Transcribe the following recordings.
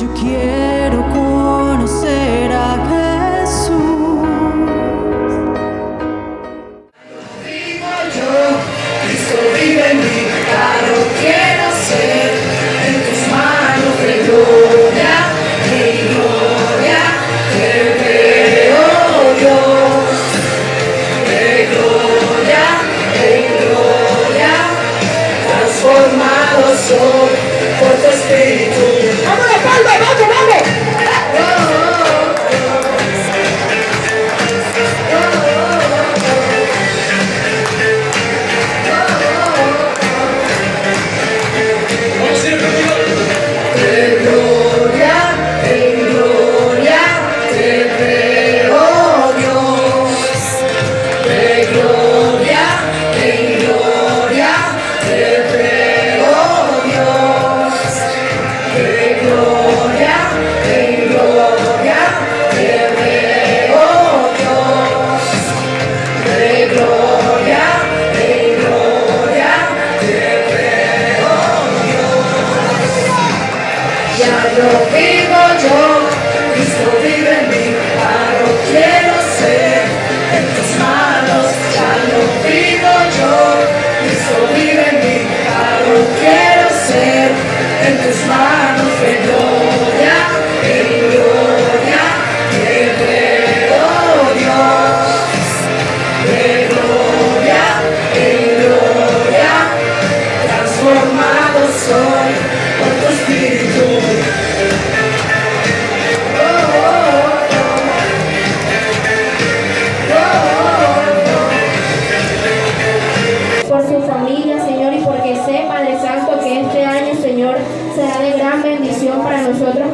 Yo quiero conocer a Jesús. Vivo yo, Cristo vive en mí, claro quiero ser en tus manos de gloria, te veo Dios, de gloria, transformado soy por tu espíritu. ¡Vamos de palma, vamos!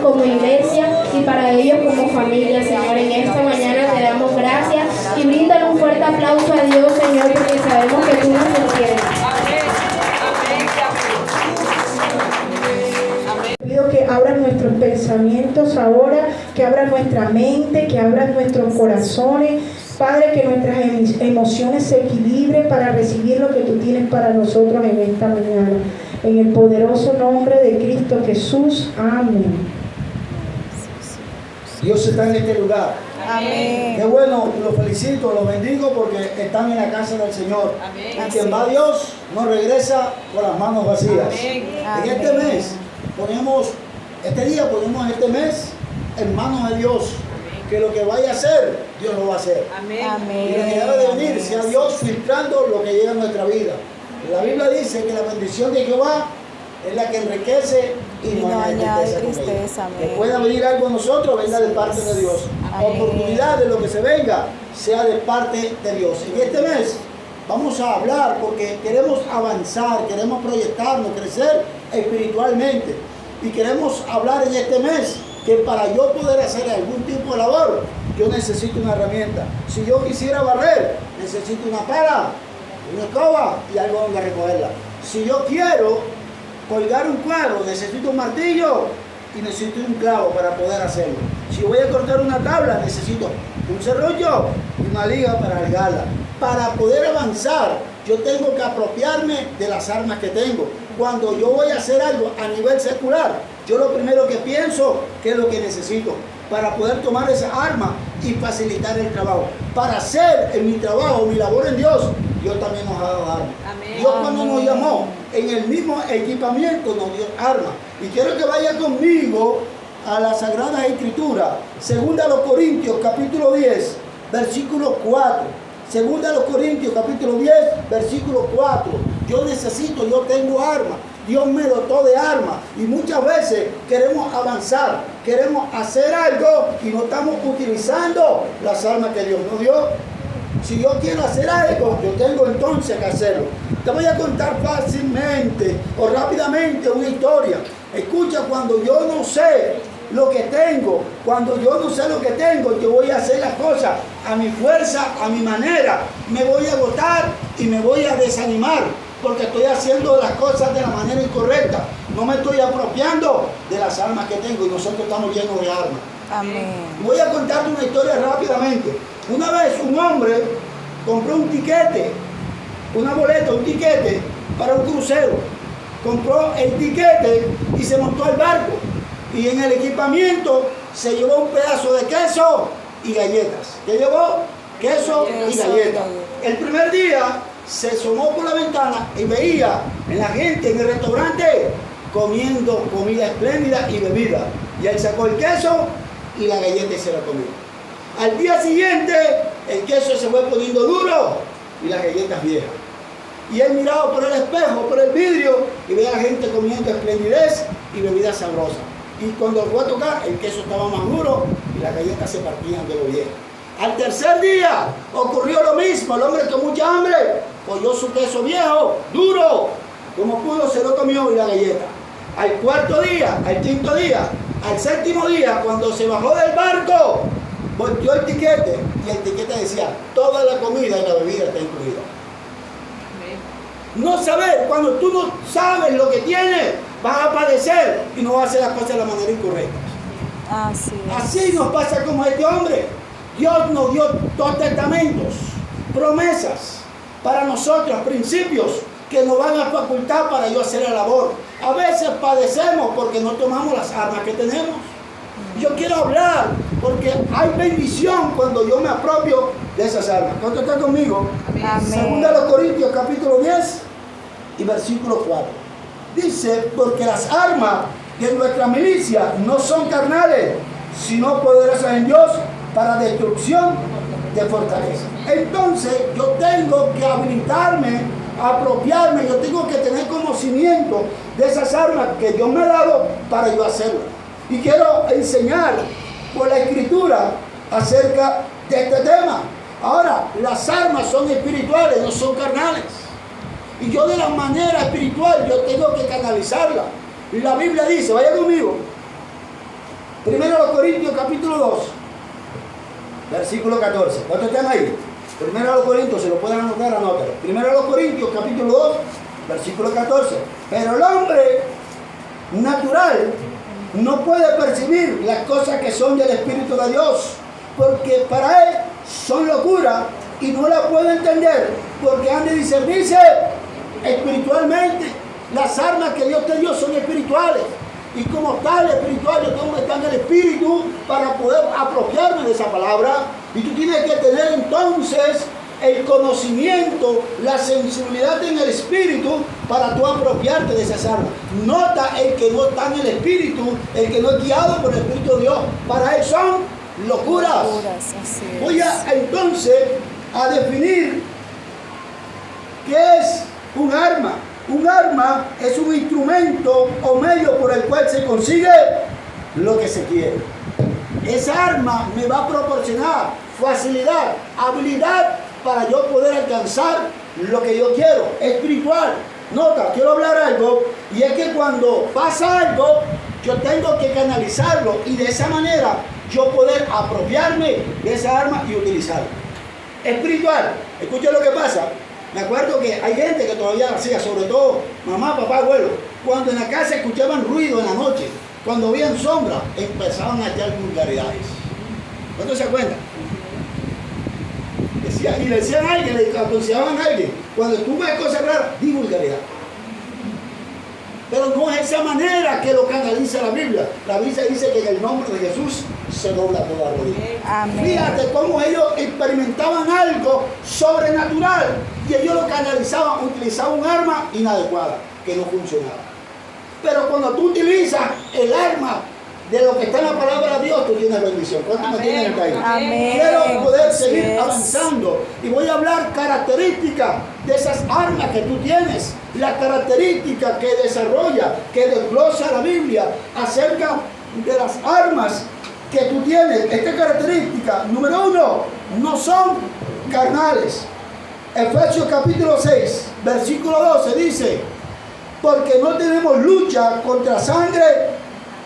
Como iglesia y para ellos como familia, Señor. En esta mañana te damos gracias y bríndale un fuerte aplauso a Dios, Señor, porque sabemos que tú nos entiendes. Pido que abran nuestros pensamientos ahora, que abran nuestra mente, que abran nuestros corazones. Padre, que nuestras emociones se equilibren para recibir lo que tú tienes para nosotros en esta mañana. En el poderoso nombre de Cristo Jesús. Amén. Dios está en este lugar. Amén. Qué bueno, los felicito, los bendigo porque están en la casa del Señor. Amén. Y quien va a Dios no regresa con las manos vacías. Amén. En este mes ponemos este mes en manos de Dios. Que lo que vaya a hacer, Dios lo va a hacer. Amén. Y lo que debe de venir sea Dios filtrando lo que llega a nuestra vida. La Biblia dice que la bendición de Jehová es la que enriquece y no añade tristeza. Que pueda venir algo a nosotros, venga de parte de Dios. La oportunidad de lo que se venga sea de parte de Dios. En este mes vamos a hablar porque queremos avanzar, queremos proyectarnos, crecer espiritualmente. Y queremos hablar en este mes que para yo poder hacer algún tipo de labor, yo necesito una herramienta. Si yo quisiera barrer, necesito una pala, una escoba y algo donde recogerla. Si yo quiero colgar un cuadro, necesito un martillo y necesito un clavo para poder hacerlo. Si voy a cortar una tabla, necesito un serrullo y una liga para algarla. Para poder avanzar, yo tengo que apropiarme de las armas que tengo. Cuando yo voy a hacer algo a nivel secular, yo lo primero que pienso, ¿qué es lo que necesito? Para poder tomar esa arma y facilitar el trabajo. Para hacer en mi trabajo, mi labor en Dios, Dios también nos ha dado armas. Dios cuando nos llamó, en el mismo equipamiento nos dio armas. Y quiero que vaya conmigo a las Sagradas Escrituras. Segunda a los Corintios, capítulo 10, versículo 4. Segunda a los Corintios, capítulo 10, versículo 4. Yo tengo armas. Dios me dotó de armas. Y muchas veces queremos avanzar, queremos hacer algo y no estamos utilizando las armas que Dios nos dio. Si yo quiero hacer algo, yo tengo entonces que hacerlo. Te voy a contar fácilmente o rápidamente una historia. Escucha, cuando yo no sé lo que tengo, yo voy a hacer las cosas a mi fuerza, a mi manera. Me voy a agotar y me voy a desanimar porque estoy haciendo las cosas de la manera incorrecta. No me estoy apropiando de las armas que tengo y nosotros estamos llenos de armas. Amén. Voy a contarte una historia rápidamente. Una vez un hombre compró un tiquete, una boleta, un tiquete para un crucero. Compró el tiquete y se montó al barco. Y en el equipamiento se llevó un pedazo de queso y galletas. ¿Qué llevó? Queso y galletas. El primer día se asomó por la ventana y veía en la gente en el restaurante comiendo comida espléndida y bebida. Y él sacó el queso y la galleta y se la comió. Al día siguiente el queso se fue poniendo duro y las galletas viejas. Y él miraba por el espejo, por el vidrio, y veía a la gente comiendo esplendidez y bebidas sabrosas. Y cuando fue a tocar, el queso estaba más duro y las galletas se partían de lo viejo. Al tercer día ocurrió lo mismo. El hombre con mucha hambre oyó su queso viejo, duro, como pudo se lo comió y la galleta. Al cuarto día, al quinto día, al séptimo día, cuando se bajó del barco, volteó el tiquete y el tiquete decía: toda la comida y la bebida está incluida. No saber, cuando tú no sabes lo que tienes, vas a padecer y no vas a hacer las cosas de la manera incorrecta. Así nos pasa como este hombre. Dios nos dio dos testamentos, promesas para nosotros, principios que nos van a facultar para yo hacer la labor. A veces padecemos porque no tomamos las armas que tenemos. Yo quiero hablar porque hay bendición cuando yo me apropio de esas armas. ¿Cuánto está conmigo? Segunda de los Corintios capítulo 10 y versículo 4. Dice: porque las armas de nuestra milicia no son carnales, sino poderosas en Dios para destrucción de fortaleza. Entonces yo tengo que habilitarme, apropiarme, yo tengo que tener conocimiento de esas armas que Dios me ha dado para yo hacerlo. Y quiero enseñar por la escritura acerca de este tema. Ahora, las armas son espirituales, no son carnales. Y yo de la manera espiritual yo tengo que canalizarla. Y la Biblia dice, vaya conmigo, 1 Corintios capítulo 2, versículo 14. ¿Cuántos están ahí? 1 Corintios, se lo pueden anotar, anótalo. 1 Corintios capítulo 2, versículo 14. Pero el hombre natural no puede percibir las cosas que son del Espíritu de Dios, porque para él son locura y no la puede entender, porque han de discernirse espiritualmente. Las armas que Dios te dio son espirituales, y como tal espiritual yo tengo que estar en el Espíritu para poder apropiarme de esa palabra. Y tú tienes que tener entonces el conocimiento, la sensibilidad en el Espíritu para tú apropiarte de esas armas. Nota el que no está en el Espíritu, el que no es guiado por el Espíritu de Dios, para él son locuras. Voy entonces a definir qué es un arma. Un arma es un instrumento o medio por el cual se consigue lo que se quiere. Esa arma me va a proporcionar facilidad, habilidad para yo poder alcanzar lo que yo quiero, espiritual. Nota, quiero hablar algo, y es que cuando pasa algo, yo tengo que canalizarlo y de esa manera yo poder apropiarme de esa arma y utilizarla. Espiritual, escuchen lo que pasa. Me acuerdo que hay gente que todavía hacía, sobre todo mamá, papá, abuelo, cuando en la casa escuchaban ruido en la noche, cuando veían sombra, empezaban a echar vulgaridades. ¿Cuántos se acuerdan? Y le decían a alguien, le aconsejaban a alguien, cuando tú ves cosas raras, di vulgaridad. Pero no es esa manera que lo canaliza la Biblia. La Biblia dice que en el nombre de Jesús se dobla toda rodilla. Fíjate cómo ellos experimentaban algo sobrenatural y ellos lo canalizaban, utilizaban un arma inadecuada, que no funcionaba. Pero cuando tú utilizas el arma de lo que está en la palabra de Dios, tú tienes bendición. ¿Cuántos me tienen acá ahí? Quiero poder seguir avanzando y voy a hablar características de esas armas que tú tienes, la característica que desarrolla, que desglosa la Biblia acerca de las armas que tú tienes. Esta característica, número 1, no son carnales. Efesios capítulo 6, versículo 12 dice: porque no tenemos lucha contra sangre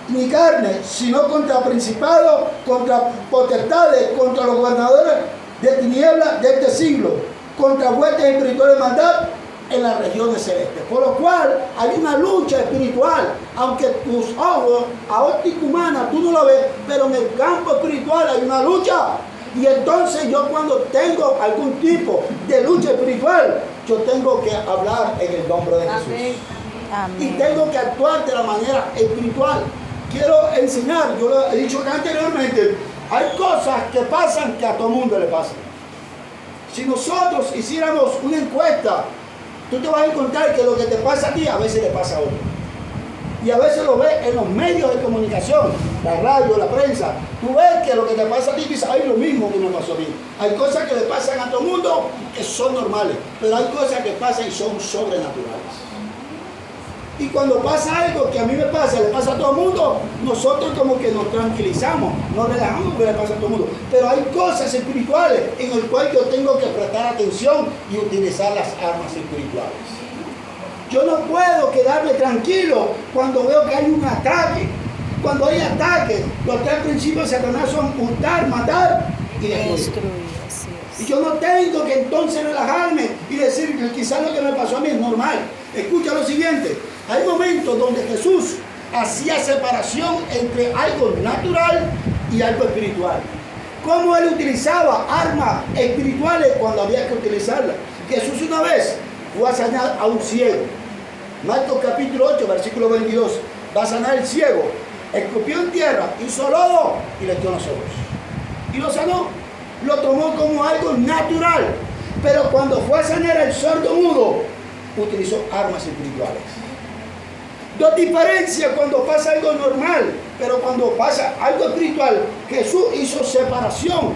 ni carne, sino contra principados, contra potestades, contra los gobernadores de tinieblas de este siglo, contra huestes espirituales de maldad en las regiones celestes. Por lo cual hay una lucha espiritual, aunque tus ojos a óptica humana tú no lo ves, pero en el campo espiritual hay una lucha. Y entonces yo cuando tengo algún tipo de lucha espiritual, yo tengo que hablar en el nombre de Jesús. Y tengo que actuar de la manera espiritual. Quiero enseñar. Yo lo he dicho acá anteriormente, hay cosas que pasan que a todo mundo le pasan. Si nosotros hiciéramos una encuesta, tú te vas a encontrar que lo que te pasa a ti a veces le pasa a otro. Y a veces lo ves en los medios de comunicación, la radio, la prensa. Tú ves que lo que te pasa a ti, dices, hay lo mismo que me pasó a mí. Hay cosas que le pasan a todo el mundo que son normales, pero hay cosas que pasan y son sobrenaturales. Y cuando pasa algo que a mí me pasa, le pasa a todo el mundo, nosotros como que nos tranquilizamos, nos relajamos porque le pasa a todo el mundo. Pero hay cosas espirituales en las cuales yo tengo que prestar atención y utilizar las armas espirituales. Yo no puedo quedarme tranquilo cuando veo que hay un ataque. Cuando hay ataques, los tres principios de Satanás son hurtar, matar y destruir. Y yo no tengo que entonces relajarme y decir que quizás lo que me pasó a mí es normal. Escucha lo siguiente, hay momentos donde Jesús hacía separación entre algo natural y algo espiritual. ¿Cómo él utilizaba armas espirituales cuando había que utilizarlas? Jesús una vez fue a sanar a un ciego. Marcos capítulo 8, versículo 22. Va a sanar el ciego. Escupió en tierra, hizo lodo y le echó los ojos. Y lo sanó. Lo tomó como algo natural. Pero cuando fue a sanar al sordo mudo, utilizó armas espirituales. Dos diferencias cuando pasa algo normal, pero cuando pasa algo espiritual, Jesús hizo separación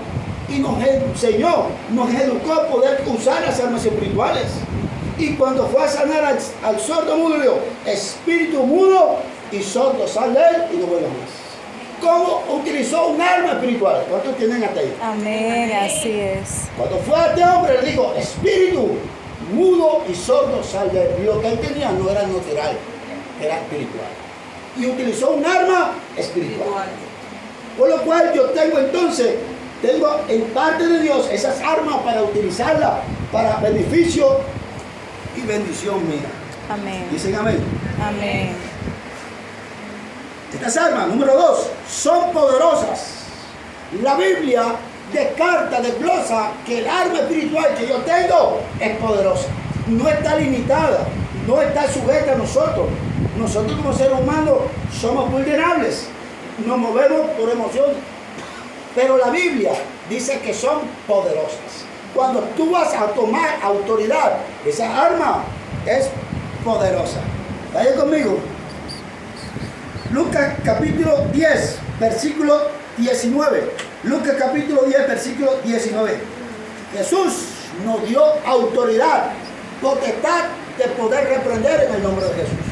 y nos enseñó, nos educó a poder usar las armas espirituales. Y cuando fue a sanar al sordo mudo, le dijo, espíritu mudo y sordo, sal de él y no vuelvas más. ¿Cómo utilizó un arma espiritual? ¿Cuántos tienen hasta ahí? Amén, así es. Cuando fue a este hombre, le dijo, espíritu mudo y sordo, sal de él. Y lo que él tenía no era natural, era espiritual. Y utilizó un arma espiritual. Por lo cual yo tengo en parte de Dios esas armas para utilizarlas para beneficio y bendición mía. Amén. Dicen amén. Amén. Estas armas, número 2, son poderosas. La Biblia descarta, desglosa que el arma espiritual que yo tengo es poderosa. No está limitada, no está sujeta a nosotros. Nosotros como seres humanos somos vulnerables, nos movemos por emociones. Pero la Biblia dice que son poderosas. Cuando tú vas a tomar autoridad, esa arma es poderosa. ¿Vaya conmigo? Lucas capítulo 10, versículo 19. Lucas capítulo 10, versículo 19. Jesús nos dio autoridad, potestad de poder reprender en el nombre de Jesús.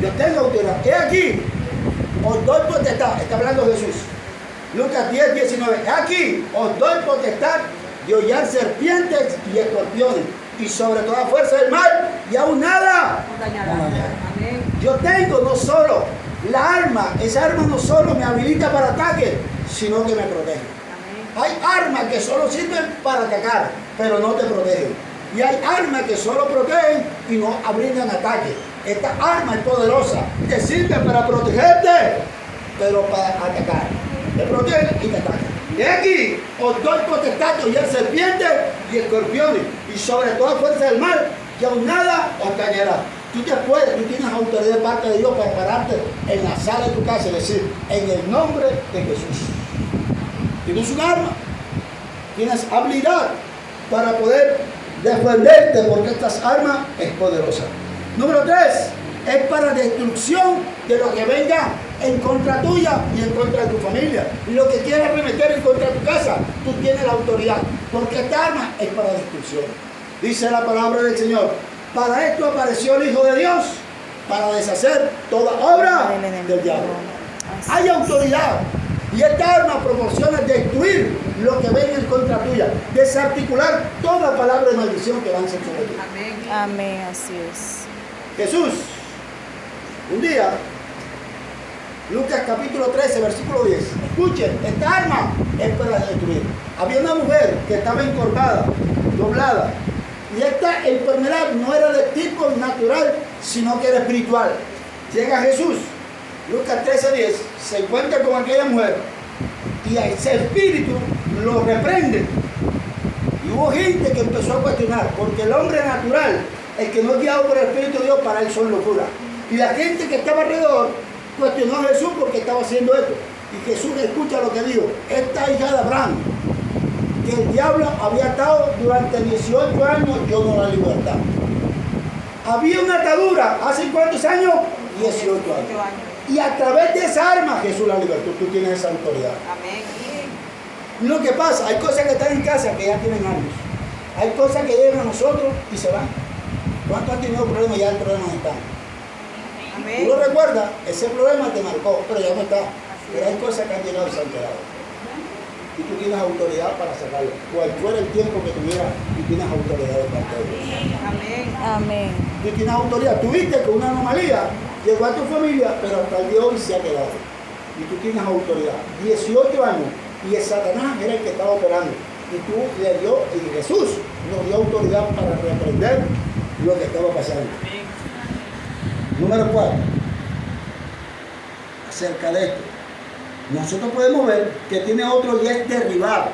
Yo tengo autoridad. He aquí, os doy potestad. Está hablando Jesús. Lucas 10, 19. He aquí, os doy potestad de hollar serpientes y escorpiones y sobre toda fuerza del mal y aún nada. Yo tengo no solo la arma, esa arma no solo me habilita para ataque, sino que me protege. Hay armas que solo sirven para atacar, pero no te protegen. Y hay armas que solo protegen y no brindan ataque. Esta arma es poderosa, te sirve para protegerte, pero para atacar. Te protege y te ataca. Y aquí os doy potestad de hollar serpientes y escorpiones y sobre toda fuerza del mal, que aún nada os dañará. Tú tienes autoridad de parte de Dios para pararte en la sala de tu casa y decir, en el nombre de Jesús. Tienes un arma, tienes habilidad para poder defenderte porque estas armas es poderosa. Número 3, es para destrucción de lo que venga en contra tuya y en contra de tu familia. Y lo que quieras remeter en contra de tu casa, tú tienes la autoridad, porque esta arma es para destrucción. Dice la palabra del Señor, para esto apareció el Hijo de Dios, para deshacer toda obra del diablo. Hay autoridad. Y esta arma proporciona destruir lo que venga en contra tuya, desarticular toda palabra de maldición que lance sobre ti. Amén. Amén, así es. Jesús, un día, Lucas capítulo 13, versículo 10. Escuchen, esta arma es para destruir. Había una mujer que estaba encorvada, doblada, y esta enfermedad no era de tipo natural, sino que era espiritual. Llega Jesús, Lucas 13, 10, se encuentra con aquella mujer y a ese espíritu lo reprende. Y hubo gente que empezó a cuestionar, porque el hombre natural, el que no es guiado por el Espíritu de Dios, para él son locuras. Y la gente que estaba alrededor cuestionó a Jesús porque estaba haciendo esto. Y Jesús escucha lo que dijo. Esta hija de Abraham, que el diablo había atado durante 18 años, yo no la libertad. Había una atadura, ¿hace cuántos años? 18 años. Y a través de esa arma Jesús la libertó. Tú tienes esa autoridad. Amén. Lo que pasa, hay cosas que están en casa que ya tienen años. Hay cosas que llegan a nosotros y se van. ¿Cuántos han tenido problemas y ya el problema no está? Amén. Tú lo recuerdas, ese problema te marcó, pero ya no está. Pero hay cosas que han llegado y se han quedado. Y tú tienes autoridad para sacarlo. Cual fuera el tiempo que tuvieras, tú tienes autoridad de parte de Dios. Amén. Amén. Tú tienes autoridad. Tú viste que una anomalía llegó a tu familia, pero hasta el día de hoy se ha quedado. Y tú tienes autoridad. 18 años. Y el Satanás era el que estaba operando. Y tú le dio, y Jesús nos dio autoridad para reprender lo que estaba pasando. Número 4. Acerca de esto. Nosotros podemos ver que tiene otro y es derribar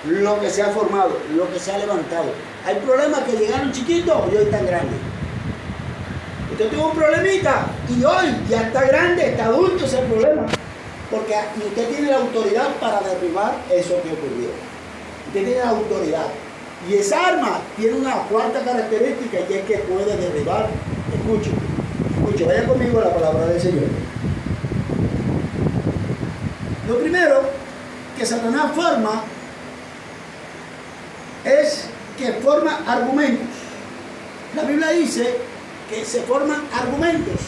lo que se ha formado, lo que se ha levantado. Hay problemas que llegaron chiquitos y hoy están grandes. Usted tuvo un problemita y hoy ya está grande, está adulto ese problema. Porque usted tiene la autoridad para derribar eso que ocurrió. Usted tiene la autoridad. Y esa arma tiene una cuarta característica y es que puede derribar. Escuche, vaya conmigo a la palabra del Señor. Lo primero que Satanás forma es que forma argumentos. La Biblia dice que se forman argumentos.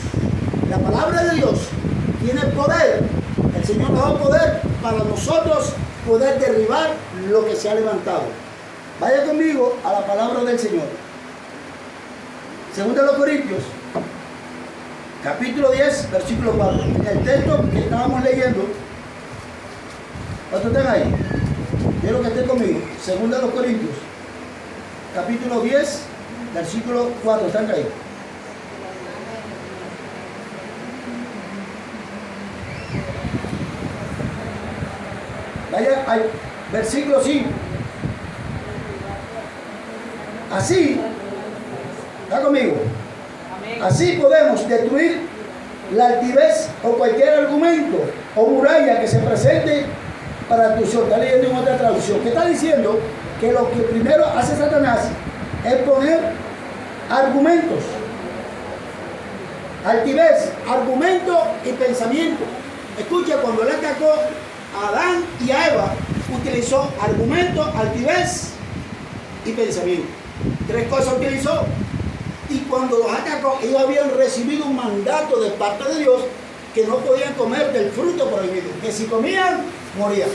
La palabra de Dios tiene poder. El Señor nos da poder para nosotros poder derribar lo que se ha levantado. Vaya conmigo a la palabra del Señor. Segunda de los Corintios, capítulo 10, versículo 4. En el texto que estábamos leyendo, ¿cuántos están ahí? Quiero que estén conmigo. Segunda de los Corintios, capítulo 10, versículo 4. ¿Están ahí? Vaya al versículo 5. Así, ¿está conmigo? Así podemos destruir la altivez o cualquier argumento o muralla que se presente para destrucción. Está leyendo en otra traducción. ¿Qué está diciendo? Que lo que primero hace Satanás es poner argumentos. Altivez, argumento y pensamiento. Escucha, cuando él atacó a Adán y a Eva, utilizó argumento, altivez y pensamiento. 3 cosas utilizó. Y cuando los atacó, ellos habían recibido un mandato de parte de Dios que no podían comer del fruto prohibido, que si comían, morían.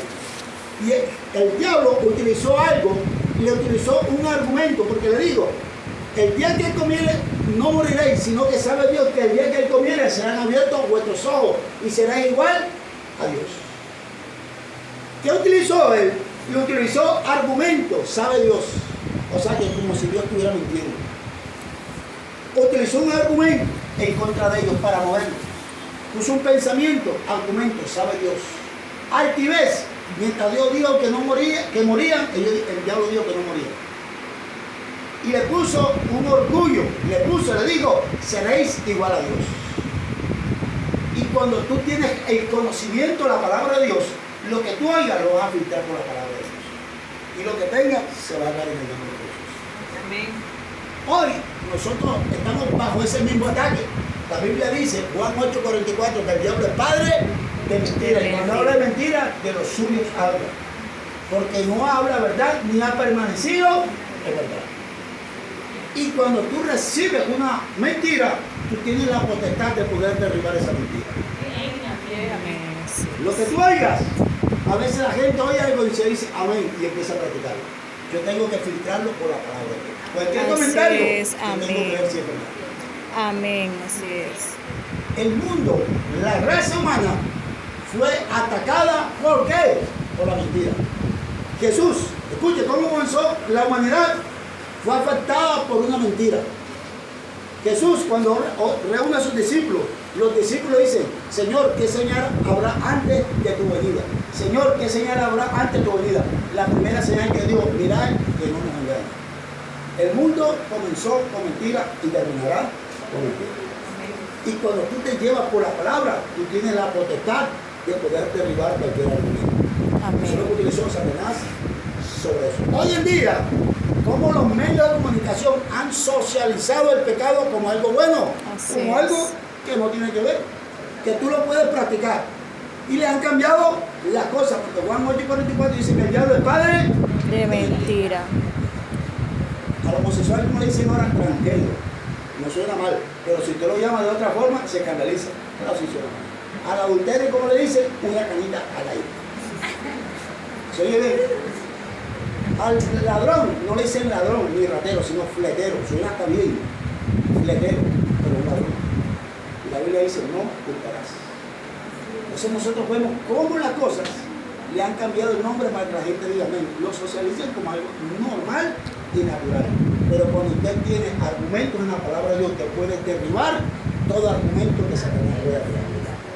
Y el diablo utilizó algo, le utilizó un argumento, porque le digo, el día que él comiere no moriréis, sino que sabe Dios que el día que él comiere serán abiertos vuestros ojos y serán igual a Dios. ¿Qué utilizó él? Le utilizó argumentos, sabe Dios. O sea que como si Dios estuviera mintiendo. Utilizó un argumento en contra de ellos para moverlos. Puso un pensamiento, argumento, sabe Dios. Altivez, mientras Dios dijo que no moría, que morían, el diablo dijo que no morían. Y le puso un orgullo, le dijo, seréis igual a Dios. Y cuando tú tienes el conocimiento de la palabra de Dios, lo que tú oigas lo vas a filtrar por la palabra de Dios. Y lo que tengas se va a dar en el nombre de Jesús. Amén. Hoy nosotros estamos bajo ese mismo ataque. La Biblia dice, Juan 8:44, que el diablo es padre de mentira. Y cuando habla de mentira, de los suyos habla. Porque no habla verdad, ni ha permanecido en verdad. Y cuando tú recibes una mentira, tú tienes la potestad de poder derribar esa mentira. Amén. Lo que tú oigas, a veces la gente oye algo y se dice amén y empieza a practicarlo. Yo tengo que filtrarlo por la palabra de Dios. Cualquier comentario, yo tengo que ver si es verdad. Amén, así es. El mundo, la raza humana, fue atacada, ¿por qué? Por la mentira. Jesús, escuche cómo comenzó la humanidad, fue afectada por una mentira. Jesús, cuando reúne a sus discípulos, los discípulos dicen, Señor, ¿qué señal habrá antes de tu venida? Señor, ¿qué señal habrá antes de tu venida? La primera señal que dio, mirad que no nos engañen. El mundo comenzó con mentira y terminará con mentira. Y cuando tú te llevas por la palabra, tú tienes la potestad de poder derribar cualquier argumento. Eso es lo que utilizó Satanás sobre eso. Hoy en día, como los medios de comunicación han socializado el pecado como algo bueno, como algo que no tiene que ver, que tú lo puedes practicar. Y le han cambiado las cosas, porque Juan 8:44 dice que el diablo es padre De mentira. al homosexual, como le dicen ahora, transgénero. No suena mal, pero si usted lo llama de otra forma, se escandaliza. Pero sí suena mal. Al adulterio, como le dicen, una canita al aire. ¿Se oye bien? Al ladrón, no le dicen ladrón ni ratero, sino fletero. Suena hasta bien. Fletero, pero un ladrón. Y la Biblia dice, no culparás. Entonces nosotros vemos cómo las cosas le han cambiado el nombre para que la gente diga, lo socialicen como algo normal y natural. Pero cuando usted tiene argumentos en la palabra de Dios, que puede derribar todo argumento que Satanás pueda tirar.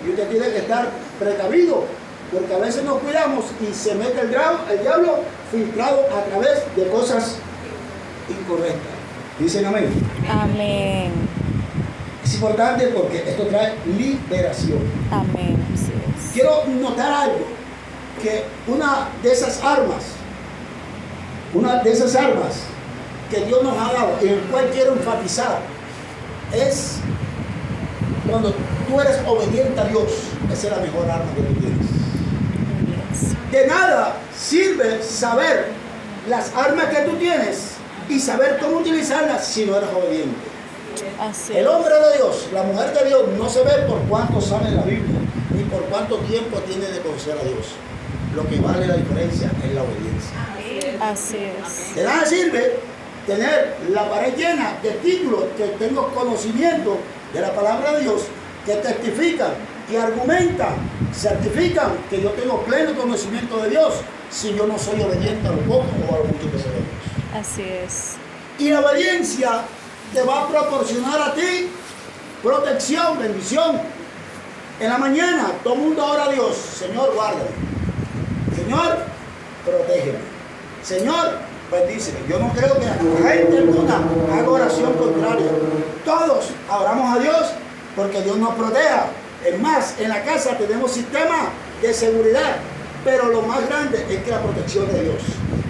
Y usted tiene que estar precavido, porque a veces nos cuidamos y se mete el diablo filtrado a través de cosas incorrectas. Dicen amén. Amén. Es importante porque esto trae liberación. Amén. Así es. Quiero notar algo, que una de esas armas que Dios nos ha dado, en el cual quiero enfatizar, es cuando tú eres obediente a Dios. Esa es la mejor arma que tú tienes. De nada sirve saber las armas que tú tienes y saber cómo utilizarlas si no eres obediente. Así El hombre de Dios, la mujer de Dios, no se ve por cuánto sabe la Biblia, ni por cuánto tiempo tiene de conocer a Dios. Lo que vale la diferencia es la obediencia. Así es. De nada sirve tener la pared llena de títulos que tengo conocimiento de la palabra de Dios, que testifican, que argumentan, certifican que yo tengo pleno conocimiento de Dios, si yo no soy obediente a lo poco o a lo mucho que sabemos. Así es. Y la obediencia te va a proporcionar a ti protección, bendición. En la mañana, todo el mundo ora a Dios, Señor, guárdame. Señor, protégeme. Señor, bendíceme. Yo no creo que gente alguna haga oración contraria. Todos oramos a Dios porque Dios nos proteja. Es más, en la casa tenemos sistemas de seguridad, pero lo más grande es que la protección de Dios.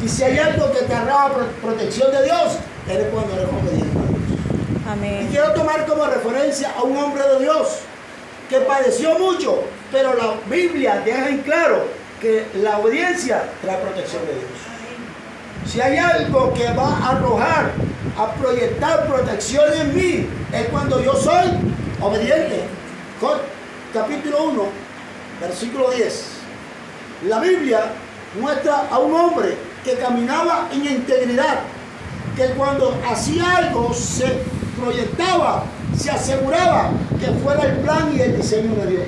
Y si hay algo que te arroja protección de Dios, eres cuando eres obediente a Dios. Amén. Y quiero tomar como referencia a un hombre de Dios que padeció mucho, pero la Biblia deja en claro que la obediencia trae protección de Dios. Si hay algo que va a arrojar, a proyectar protección en mí, es cuando yo soy obediente. Capítulo 1, versículo 10. La Biblia muestra a un hombre que caminaba en integridad, que cuando hacía algo se proyectaba, se aseguraba que fuera el plan y el diseño de Dios.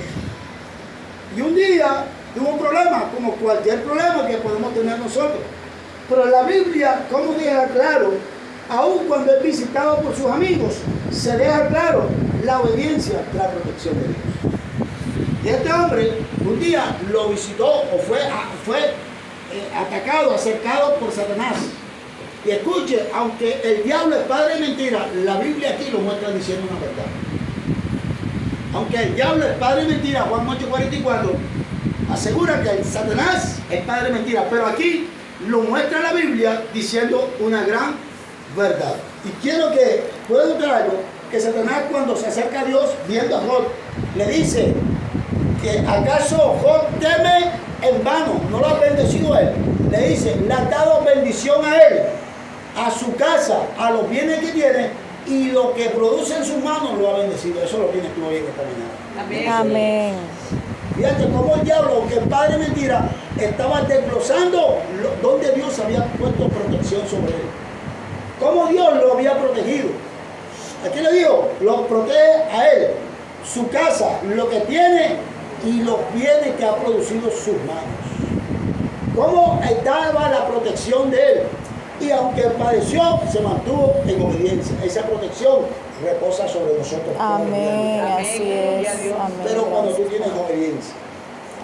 Y un día tuvo un problema, como cualquier problema que podemos tener nosotros. Pero la Biblia, como deja claro, aun cuando es visitado por sus amigos, se deja claro la obediencia, la protección de Dios. Y este hombre un día lo visitó o fue atacado, acercado por Satanás. Y escuche, aunque el diablo es padre de mentira, la Biblia aquí lo muestra diciendo una verdad. Aunque el diablo es padre de mentira, Juan 8:44, asegura que Satanás es padre de mentira, pero aquí lo muestra la Biblia diciendo una gran verdad. Y quiero que puedan notar algo, que Satanás cuando se acerca a Dios, viendo a Job, le dice que acaso Job teme en vano, no lo ha bendecido a él. Le dice, le ha dado bendición a él, a su casa, a los bienes que tiene, y lo que produce en sus manos lo ha bendecido. Eso lo tienes tú hoy en esta mañana. Amén. Fíjate cómo el diablo, que es padre de mentira, estaba desglosando donde Dios había puesto protección sobre él. Cómo Dios lo había protegido. Aquí le digo, lo protege a él, su casa, lo que tiene y los bienes que ha producido sus manos. Cómo estaba la protección de él. Y aunque padeció, se mantuvo en obediencia. Esa protección reposa sobre nosotros. Amén. Así es. Amén. Pero cuando tú tienes obediencia.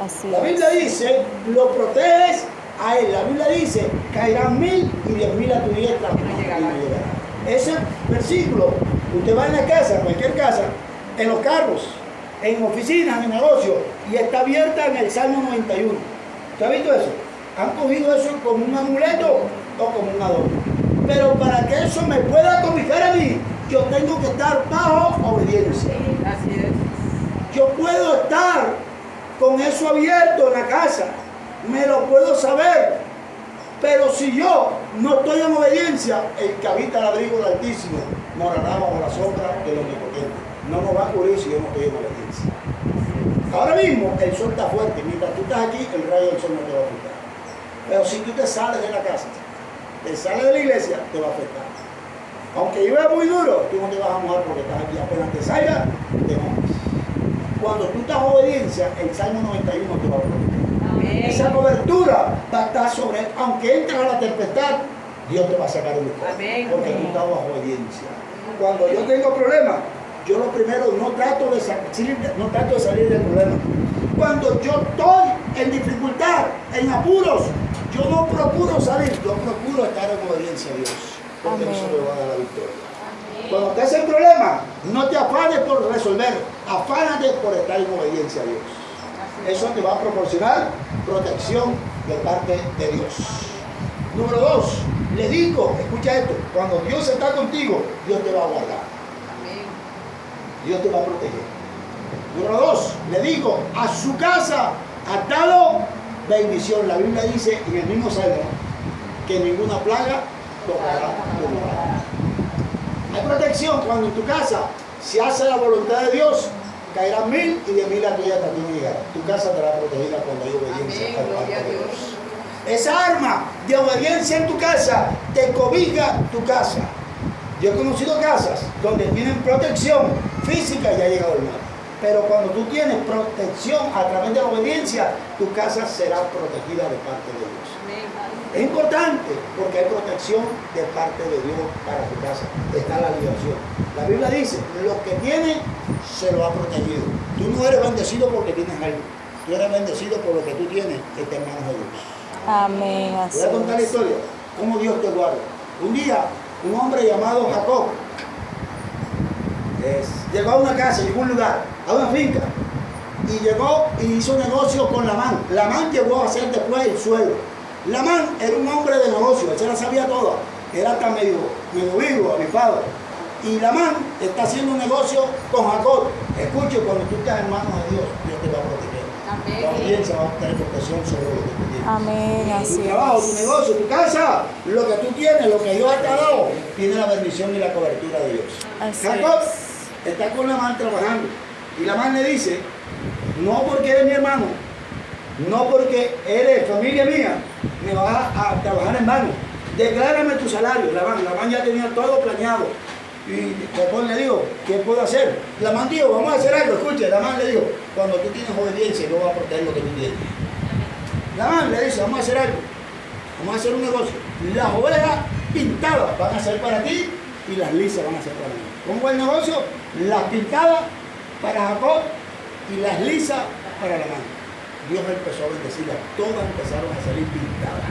Así La Biblia dice, lo proteges a él. La Biblia dice, caerán 1000 y 10.000 a tu diestra. Y no llegará. Ese versículo, usted va en la casa, cualquier casa, en los carros, en oficinas, en negocios, y está abierta en el Salmo 91. ¿Usted ha visto eso? Han cogido eso como un amuleto o como un adorno. Pero para que eso me pueda cobijar a mí, yo tengo que estar bajo obediencia. Así es. Yo puedo estar con eso abierto en la casa, me lo puedo saber, pero si yo no estoy en obediencia, el que habita el abrigo del Altísimo morará bajo la sombra del Omnipotente. No nos va a cubrir si yo no estoy en obediencia. Ahora mismo el sol está fuerte, mientras tú estás aquí, el rayo del sol no te va a afectar. Pero si tú te sales de la casa, te sales de la iglesia, te va a afectar. Aunque llueva muy duro, tú no te vas a mojar porque estás aquí. Apenas te salgas, te mojas. Cuando tú estás en obediencia, el Salmo 91 te va a proteger. Esa cobertura va a estar sobre él. Aunque entres a la tempestad, Dios te va a sacar un lugar. Porque tú estás bajo obediencia. Cuando yo tengo problemas, yo lo primero no trato de salir del problema. Cuando yo estoy en dificultad, en apuros, yo no procuro salir, yo procuro estar en obediencia a Dios. Porque eso me va a dar la victoria. Cuando te hace el problema, no te afanes por resolver, afánate por estar en obediencia a Dios. Eso te va a proporcionar protección de parte de Dios. Número 2, le digo, escucha esto, cuando Dios está contigo, Dios te va a guardar. Dios te va a proteger. Número 2, le digo, a su casa ha dado bendición. La Biblia dice en el mismo Salmo que ninguna plaga tocará tu lugar. Hay protección cuando en tu casa se hace la voluntad de Dios, caerán 1000 y de 1000 a tuya también llegará. Tu casa estará protegida cuando hay obediencia al parte de Dios. Esa arma de obediencia en tu casa te cobija tu casa. Yo he conocido casas donde tienen protección física y ha llegado el mal. Pero cuando tú tienes protección a través de la obediencia, tu casa será protegida de parte de Dios. Es importante porque hay protección de parte de Dios para tu casa. Está la liberación. La Biblia dice, lo que tiene se lo ha protegido. Tú no eres bendecido porque tienes algo. Tú eres bendecido por lo que tú tienes, está en manos de Dios. Amén. Voy a contar la historia, cómo Dios te guarda. Un día, un hombre llamado Jacob llegó a una casa, llegó a un lugar, a una finca, y llegó y hizo negocio con Labán. Labán llegó a ser después el suegro. Labán era un hombre de negocio, él se la sabía toda, era hasta medio vivo, avivado. Y Labán está haciendo un negocio con Jacob. Escuche, cuando tú estás en manos de Dios, Dios te va a proteger. La audiencia va a tener protección sobre lo que tú tienes. Amén, así Tu trabajo, tu es. negocio, tu casa, lo que tú tienes, lo que Dios te ha dado, tiene la bendición y la cobertura de Dios. Así Jacob es. está con Labán trabajando. Y Labán le dice, no porque eres mi hermano, no porque eres familia mía, me vas a trabajar en vano. Declárame tu salario, Labán. Labán ya tenía todo planeado. Y Jacob le dijo, ¿qué puedo hacer? Labán dijo, vamos a hacer algo. Escuche, Labán le dijo, cuando tú tienes obediencia, yo voy a proteger lo que tú tienes. Labán le dice, vamos a hacer algo. Vamos a hacer un negocio. Las ovejas pintadas van a ser para ti y las lisas van a ser para mí. ¿Cómo fue el negocio? Las pintadas para Jacob y las lisas para Labán. Dios empezó a bendecirlas. Todas empezaron a salir pintadas.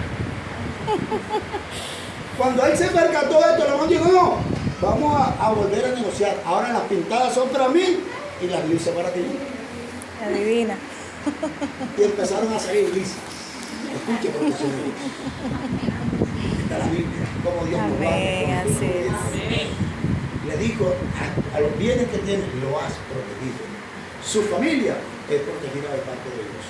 Cuando él se percató de esto, Labán dijo, no, vamos a volver a negociar. Ahora las pintadas son para mí y las lisas para ti. Adivina. Y empezaron a salir lisas. Escuche, profesor. Está la Biblia, como Dios nos guarda. Amén, así es. Le dijo, a los bienes que tienes lo has protegido. Su familia es protegida de parte de Dios.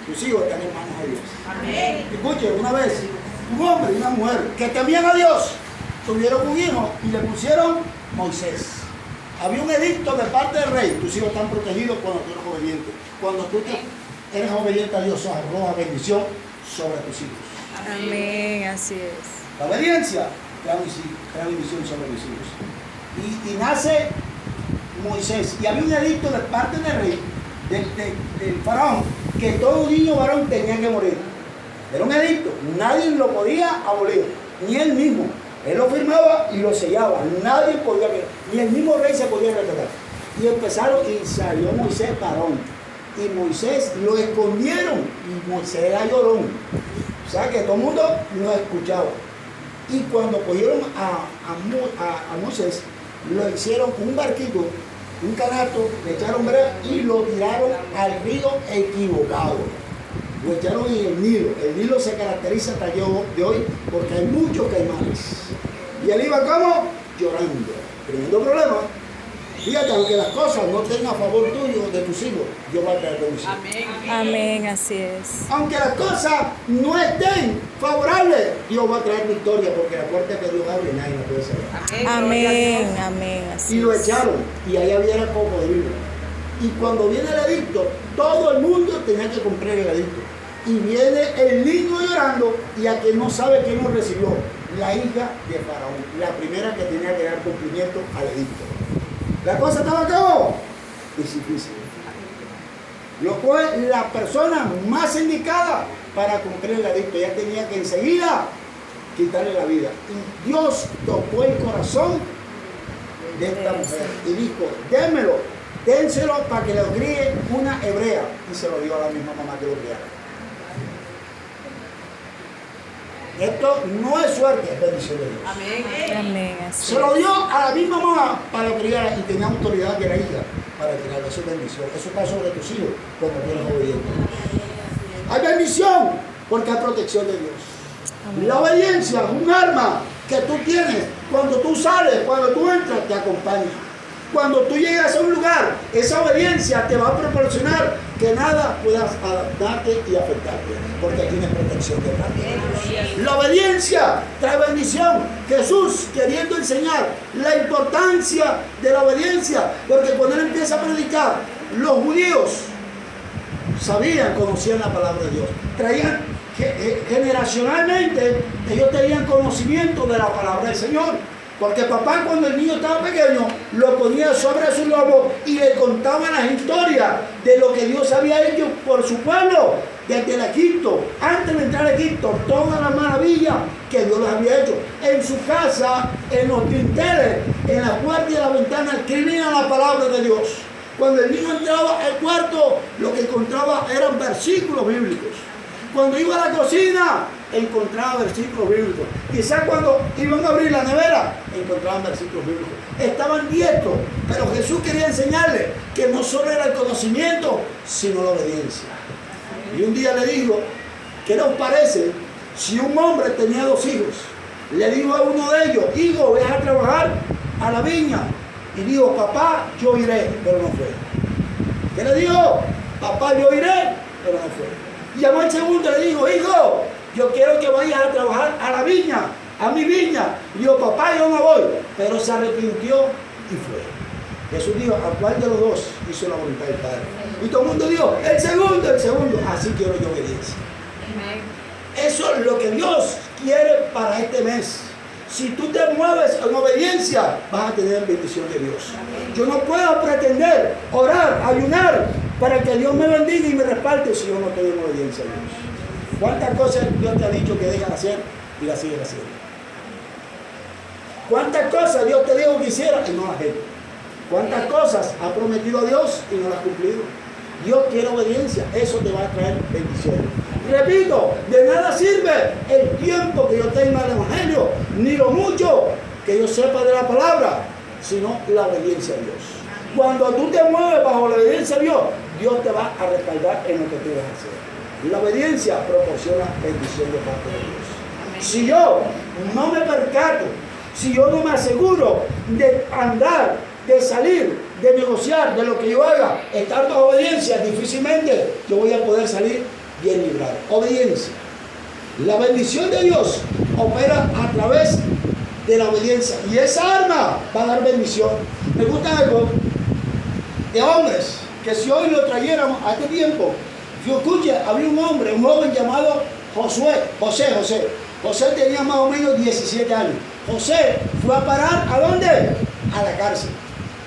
Tus hijos están en manos de Dios. Amén. Escuche, una vez, un hombre y una mujer que temían a Dios, tuvieron un hijo y le pusieron Moisés. Había un edicto de parte del rey. Tus hijos están protegidos cuando tú eres obediente. Cuando tú eres obediente a Dios, arroja bendición sobre tus hijos. Amén, así es. La obediencia trae bendición sobre mis hijos. Y nace Moisés. Y había un edicto de parte del rey, del faraón, que todo niño varón tenía que morir. Era un edicto. Nadie lo podía abolir. Ni él mismo. Él lo firmaba y lo sellaba. Nadie podía ver. Ni el mismo rey se podía retratar. Y empezaron y salió Moisés varón. Y Moisés lo escondieron. Y Moisés era llorón. O sea que todo el mundo lo escuchaba. Y cuando cogieron a Moisés, lo hicieron con un barquito un canasto, le echaron brea y lo tiraron al río equivocado. Lo echaron en el Nilo. El Nilo se caracteriza hasta de hoy porque hay muchos caimanes. Y él iba como llorando. Tremendo problema. Fíjate, aunque las cosas no estén a favor tuyo, de tus hijos, Dios va a traer bendición. Amén, así es. Aunque las cosas no estén favorables, Dios va a traer victoria, porque la puerta que Dios abre nadie la puede cerrar. Amén, amén, así Y lo es. echaron, y ahí había cocodrilo. Y cuando viene el edicto, todo el mundo tenía que cumplir el edicto. Y viene el niño llorando, y a quien no sabe quién lo recibió, la hija de Faraón, la primera que tenía que dar cumplimiento al edicto. La cosa estaba acabada. Es difícil. Lo cual la persona más indicada para cumplir el edicto, ya tenía que enseguida quitarle la vida. Y Dios tocó el corazón de esta mujer y dijo, démelo, dénselo para que lo críe una hebrea. Y se lo dio a la misma mamá que lo criara. Esto no es suerte, es bendición de Dios. Amén, así Se lo dio a la misma mamá para que lo criara y tenía autoridad de la hija para criar. Eso es bendición. Eso está sobre tus hijos cuando tú eres obediente. Hay bendición porque hay protección de Dios. Amén. La obediencia es un arma que tú tienes. Cuando tú sales, cuando tú entras, te acompaña. Cuando tú llegas a un lugar, esa obediencia te va a proporcionar que nada pueda adaptarte y afectarte, porque tienes protección de Dios. La obediencia trae bendición. Jesús queriendo enseñar la importancia de la obediencia, porque cuando él empieza a predicar, los judíos sabían, conocían la palabra de Dios. Traían generacionalmente, ellos tenían conocimiento de la palabra del Señor. Porque papá, cuando el niño estaba pequeño, lo ponía sobre su lomo y le contaba las historias de lo que Dios había hecho por su pueblo desde el Egipto. Antes de entrar a Egipto, todas las maravillas que Dios les había hecho. En su casa, en los dinteles, en la puerta y en la ventana, escribían la palabra de Dios. Cuando el niño entraba al cuarto, lo que encontraba eran versículos bíblicos. Cuando iba a la cocina, encontraba versículos bíblicos. Quizás cuando iban a abrir la nevera, encontraban versículos bíblicos. Estaban diestros, pero Jesús quería enseñarles que no solo era el conocimiento, sino la obediencia. Y un día le dijo, ¿qué nos parece si un hombre tenía 2 hijos? Le dijo a uno de ellos, hijo, ve a trabajar a la viña. Y dijo, papá, yo iré, pero no fue. ¿Qué le dijo? Papá, yo iré, pero no fue. Y llamó al segundo y le dijo, hijo, yo quiero que vayas a trabajar a la viña, a mi viña. Y dijo, papá, yo no voy. Pero se arrepintió y fue. Jesús dijo, ¿a cuál de los 2 hizo la voluntad del Padre? Y todo el mundo dijo, el segundo, el segundo. Así quiero yo obediencia. Eso es lo que Dios quiere para este mes. Si tú te mueves en obediencia, vas a tener bendición de Dios. Yo no puedo pretender orar, ayunar, para que Dios me bendiga y me respalde si yo no estoy en obediencia a Dios. ¿Cuántas cosas Dios te ha dicho que dejas de hacer y las sigues haciendo? ¿Cuántas cosas Dios te dijo que hicieras y no las has hecho? ¿Cuántas cosas ha prometido a Dios y no las has cumplido? Dios quiere obediencia, eso te va a traer bendición. Repito, de nada sirve el tiempo que yo tenga el Evangelio, ni lo mucho que yo sepa de la palabra, sino la obediencia a Dios. Cuando tú te mueves bajo la obediencia a Dios, Dios te va a respaldar en lo que tú vas a hacer. Y la obediencia proporciona bendición de parte de Dios. Si yo no me percato, si yo no me aseguro de andar, de salir, de negociar, de lo que yo haga, estar bajo obediencia, difícilmente yo voy a poder salir bien librado. Obediencia. La bendición de Dios opera a través de la obediencia. Y esa arma va a dar bendición. Me gusta algo de hombres, que si hoy lo trayéramos a este tiempo, yo escuché, había un hombre, un joven llamado José tenía más o menos 17 años. José fue a parar, ¿a dónde? A la cárcel.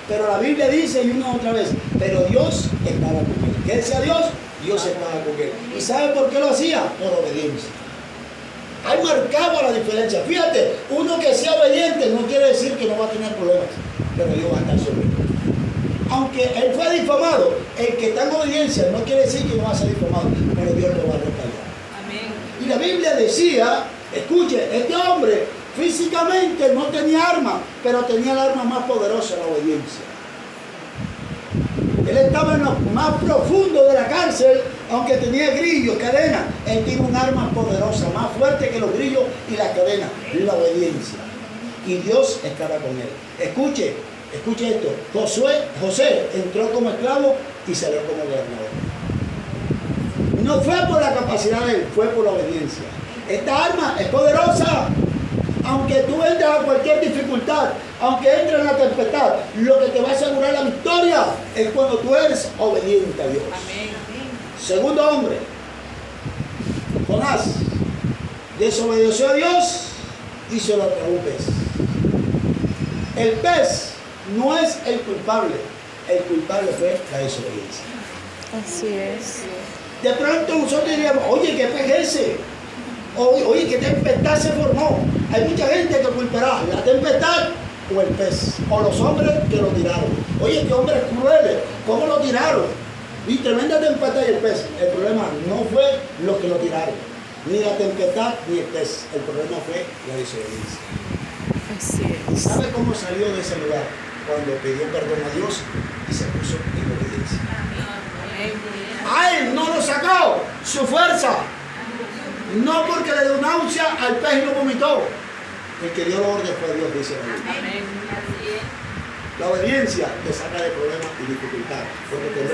Pero la Biblia dice, y una otra vez, pero Dios estaba con él. ¿Qué decía Dios? Dios estaba con él. ¿Y sabe por qué lo hacía? Por obediencia. Hay marcado la diferencia. Fíjate, uno que sea obediente no quiere decir que no va a tener problemas, pero Dios va a estar sobre él. Aunque él fue difamado, el que está en obediencia no quiere decir que no va a ser difamado, pero Dios lo va a respaldar. Amén. Y la Biblia decía, escuche, este hombre físicamente no tenía arma, pero tenía el arma más poderosa, la obediencia. Él estaba en lo más profundo de la cárcel, aunque tenía grillos, cadenas. Él tiene un arma poderosa, más fuerte que los grillos y las cadenas, la obediencia. Y Dios estaba con él. Escuche esto. José entró como esclavo y salió como gobernador. No fue por la capacidad de él, fue por la obediencia. Esta arma es poderosa. Aunque tú entres a cualquier dificultad, aunque entres en la tempestad, lo que te va a asegurar la victoria es cuando tú eres obediente a Dios. Amén. Segundo hombre, Jonás, desobedeció a Dios y se lo tragó un pez. El pez no es el culpable fue la desobediencia. Así es. De pronto nosotros diríamos, oye, ¿qué pez es ese? Oye, ¿qué tempestad se formó? Hay mucha gente que culpará la tempestad o el pez, o los hombres que lo tiraron. Oye, qué hombres crueles, ¿cómo lo tiraron? Y tremenda tempestad y el pez. El problema no fue los que lo tiraron, ni la tempestad ni el pez. El problema fue la desobediencia. Así es. ¿Sabe cómo salió de ese lugar? Cuando pidió perdón a Dios y se puso en obediencia. A él no lo sacó su fuerza. No porque le dio náusea al pez y lo vomitó. El que dio la orden fue Dios, dice la Biblia. La obediencia te saca de problemas y dificultades. Porque te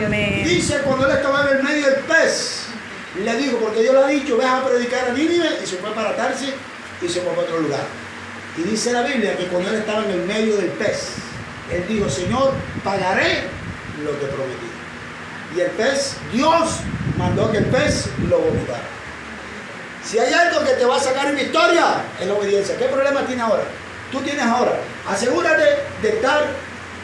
Amén. Dice cuando él estaba en el medio del pez, le dijo, porque Dios le ha dicho, ve a predicar a Nínive, y se fue para Tarsis y se fue para otro lugar. Y dice la Biblia que cuando él estaba en el medio del pez, él dijo, Señor, pagaré lo que prometí. Y el pez, Dios mandó que el pez lo vomitara. Si hay algo que te va a sacar en victoria, es la obediencia. ¿Qué problema tiene ahora? Tú tienes ahora. Asegúrate de estar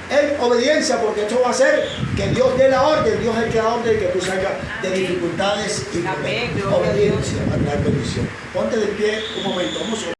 en obediencia, porque esto va a hacer que Dios dé la orden. Dios es el que da orden y que tú salgas de dificultades y problemas. Obediencia a traer bendición. Ponte de pie un momento. Vamos a